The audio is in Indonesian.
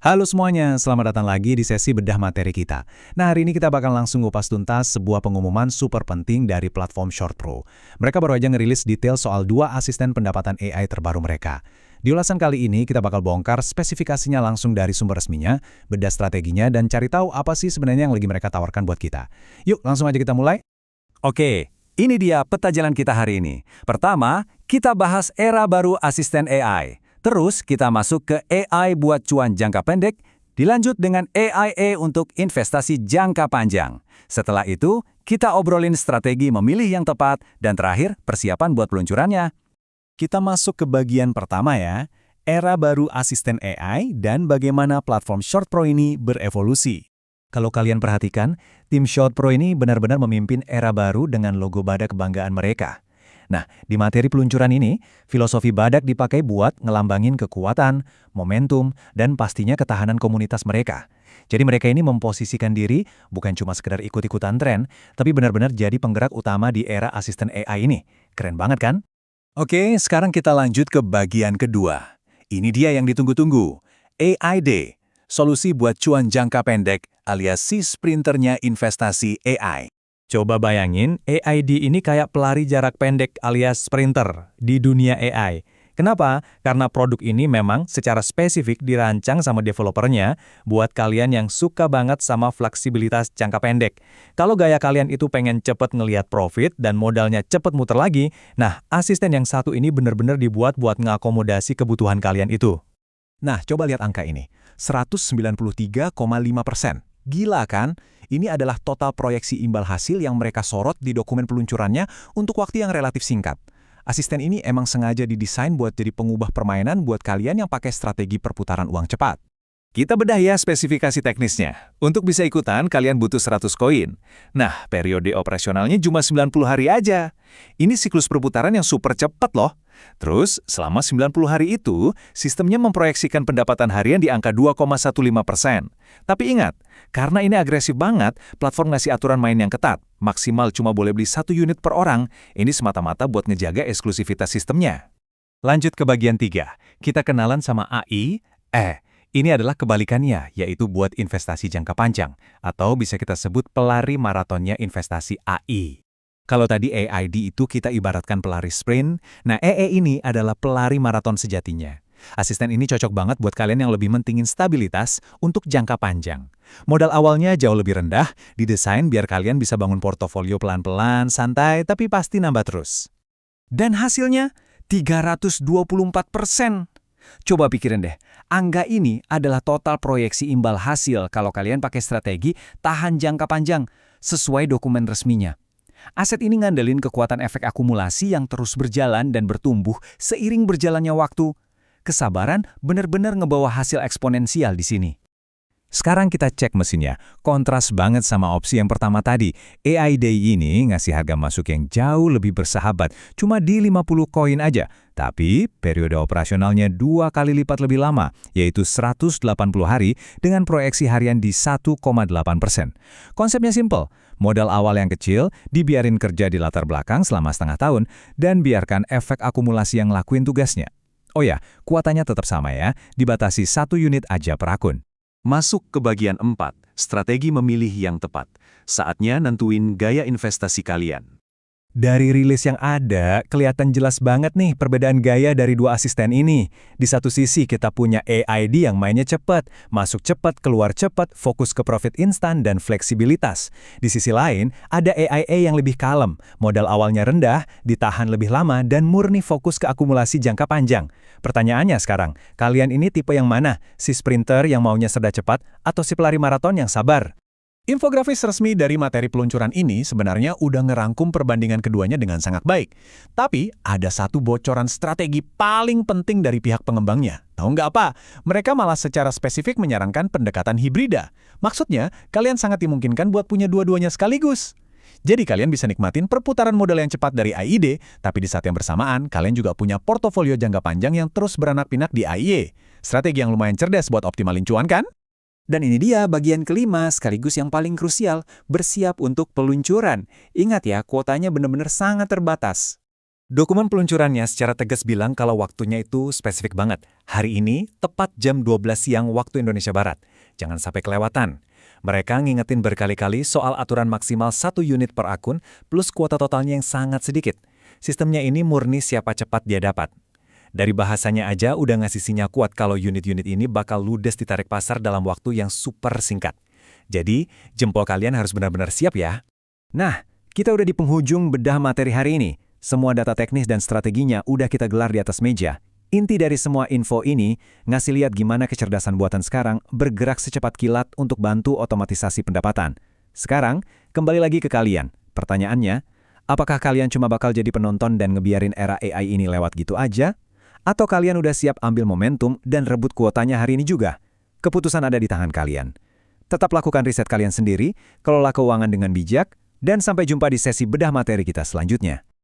Halo semuanya, selamat datang lagi di sesi bedah materi kita. Nah, hari ini kita bakal langsung ngupas tuntas sebuah pengumuman super penting dari platform ShortPro. Mereka baru aja ngerilis detail soal dua asisten pendapatan AI terbaru mereka. Di ulasan kali ini, kita bakal bongkar spesifikasinya langsung dari sumber resminya, bedah strateginya, dan cari tahu apa sih sebenarnya yang lagi mereka tawarkan buat kita. Yuk, langsung aja kita mulai. Oke, ini dia peta jalan kita hari ini. Pertama, kita bahas era baru asisten AI. Terus kita masuk ke AI buat cuan jangka pendek, dilanjut dengan AIA untuk investasi jangka panjang. Setelah itu, kita obrolin strategi memilih yang tepat, dan terakhir, persiapan buat peluncurannya. Kita masuk ke bagian pertama ya, era baru asisten AI dan bagaimana platform ShortPro ini berevolusi. Kalau kalian perhatikan, tim ShortPro ini benar-benar memimpin era baru dengan logo badak kebanggaan mereka. Nah, di materi peluncuran ini, filosofi badak dipakai buat ngelambangin kekuatan, momentum, dan pastinya ketahanan komunitas mereka. Jadi mereka ini memposisikan diri bukan cuma sekedar ikut-ikutan tren, tapi benar-benar jadi penggerak utama di era asisten AI ini. Keren banget kan? Oke, sekarang kita lanjut ke bagian kedua. Ini dia yang ditunggu-tunggu, AID, solusi buat cuan jangka pendek alias si sprinternya investasi AI. Coba bayangin, AID ini kayak pelari jarak pendek alias sprinter di dunia AI. Kenapa? Karena produk ini memang secara spesifik dirancang sama developernya buat kalian yang suka banget sama fleksibilitas jangka pendek. Kalau gaya kalian itu pengen cepet ngelihat profit dan modalnya cepet muter lagi, nah asisten yang satu ini bener-bener dibuat buat ngakomodasi kebutuhan kalian itu. Nah, coba lihat angka ini, 193,5%. Gila kan? Ini adalah total proyeksi imbal hasil yang mereka sorot di dokumen peluncurannya untuk waktu yang relatif singkat. Asisten ini emang sengaja didesain buat jadi pengubah permainan buat kalian yang pakai strategi perputaran uang cepat. Kita bedah ya spesifikasi teknisnya. Untuk bisa ikutan, kalian butuh 100 koin. Nah, periode operasionalnya cuma 90 hari aja. Ini siklus perputaran yang super cepat loh. Terus, selama 90 hari itu, sistemnya memproyeksikan pendapatan harian di angka 2,15%. Tapi ingat, karena ini agresif banget, platform ngasih aturan main yang ketat. Maksimal cuma boleh beli 1 unit per orang. Ini semata-mata buat ngejaga eksklusivitas sistemnya. Lanjut ke bagian 3. Kita kenalan sama AI. Ini adalah kebalikannya, yaitu buat investasi jangka panjang, atau bisa kita sebut pelari maratonnya investasi AI. Kalau tadi AID itu kita ibaratkan pelari sprint, nah EE ini adalah pelari maraton sejatinya. Asisten ini cocok banget buat kalian yang lebih mentingin stabilitas untuk jangka panjang. Modal awalnya jauh lebih rendah, didesain biar kalian bisa bangun portofolio pelan-pelan, santai, tapi pasti nambah terus. Dan hasilnya 324%. Coba pikirin deh, angka ini adalah total proyeksi imbal hasil kalau kalian pakai strategi tahan jangka panjang sesuai dokumen resminya. Aset ini ngandelin kekuatan efek akumulasi yang terus berjalan dan bertumbuh seiring berjalannya waktu. Kesabaran benar-benar ngebawa hasil eksponensial di sini. Sekarang kita cek mesinnya, kontras banget sama opsi yang pertama tadi. AID ini ngasih harga masuk yang jauh lebih bersahabat, cuma di 50 koin aja. Tapi periode operasionalnya 2 kali lipat lebih lama, yaitu 180 hari dengan proyeksi harian di 1,8%. Konsepnya simple, modal awal yang kecil, dibiarin kerja di latar belakang selama setengah tahun, dan biarkan efek akumulasi yang lakuin tugasnya. Oh ya, kuotanya tetap sama ya, dibatasi 1 unit aja per akun. Masuk ke bagian 4, strategi memilih yang tepat. Saatnya nentuin gaya investasi kalian. Dari rilis yang ada, kelihatan jelas banget nih perbedaan gaya dari dua asisten ini. Di satu sisi kita punya AID yang mainnya cepat, masuk cepat, keluar cepat, fokus ke profit instan dan fleksibilitas. Di sisi lain, ada AIA yang lebih kalem, modal awalnya rendah, ditahan lebih lama, dan murni fokus ke akumulasi jangka panjang. Pertanyaannya sekarang, kalian ini tipe yang mana? Si sprinter yang maunya serba cepat atau si pelari maraton yang sabar? Infografis resmi dari materi peluncuran ini sebenarnya udah ngerangkum perbandingan keduanya dengan sangat baik. Tapi ada satu bocoran strategi paling penting dari pihak pengembangnya. Tahu nggak apa? Mereka malah secara spesifik menyarankan pendekatan hibrida. Maksudnya, kalian sangat dimungkinkan buat punya dua-duanya sekaligus. Jadi kalian bisa nikmatin perputaran modal yang cepat dari AID, tapi di saat yang bersamaan, kalian juga punya portofolio jangka panjang yang terus beranak pinak di AIE. Strategi yang lumayan cerdas buat optimalin cuan kan? Dan ini dia bagian kelima sekaligus yang paling krusial, bersiap untuk peluncuran. Ingat ya, kuotanya benar-benar sangat terbatas. Dokumen peluncurannya secara tegas bilang kalau waktunya itu spesifik banget. Hari ini, tepat jam 12 siang waktu Indonesia Barat. Jangan sampai kelewatan. Mereka ngingetin berkali-kali soal aturan maksimal 1 unit per akun plus kuota totalnya yang sangat sedikit. Sistemnya ini murni siapa cepat dia dapat. Dari bahasanya aja udah ngasih sinyal kuat kalau unit-unit ini bakal ludes ditarik pasar dalam waktu yang super singkat. Jadi, jempol kalian harus benar-benar siap ya. Nah, kita udah di penghujung bedah materi hari ini. Semua data teknis dan strateginya udah kita gelar di atas meja. Inti dari semua info ini, ngasih lihat gimana kecerdasan buatan sekarang bergerak secepat kilat untuk bantu otomatisasi pendapatan. Sekarang, kembali lagi ke kalian. Pertanyaannya, apakah kalian cuma bakal jadi penonton dan ngebiarin era AI ini lewat gitu aja? Atau kalian udah siap ambil momentum dan rebut kuotanya hari ini juga? Keputusan ada di tangan kalian. Tetap lakukan riset kalian sendiri, kelola keuangan dengan bijak, dan sampai jumpa di sesi bedah materi kita selanjutnya.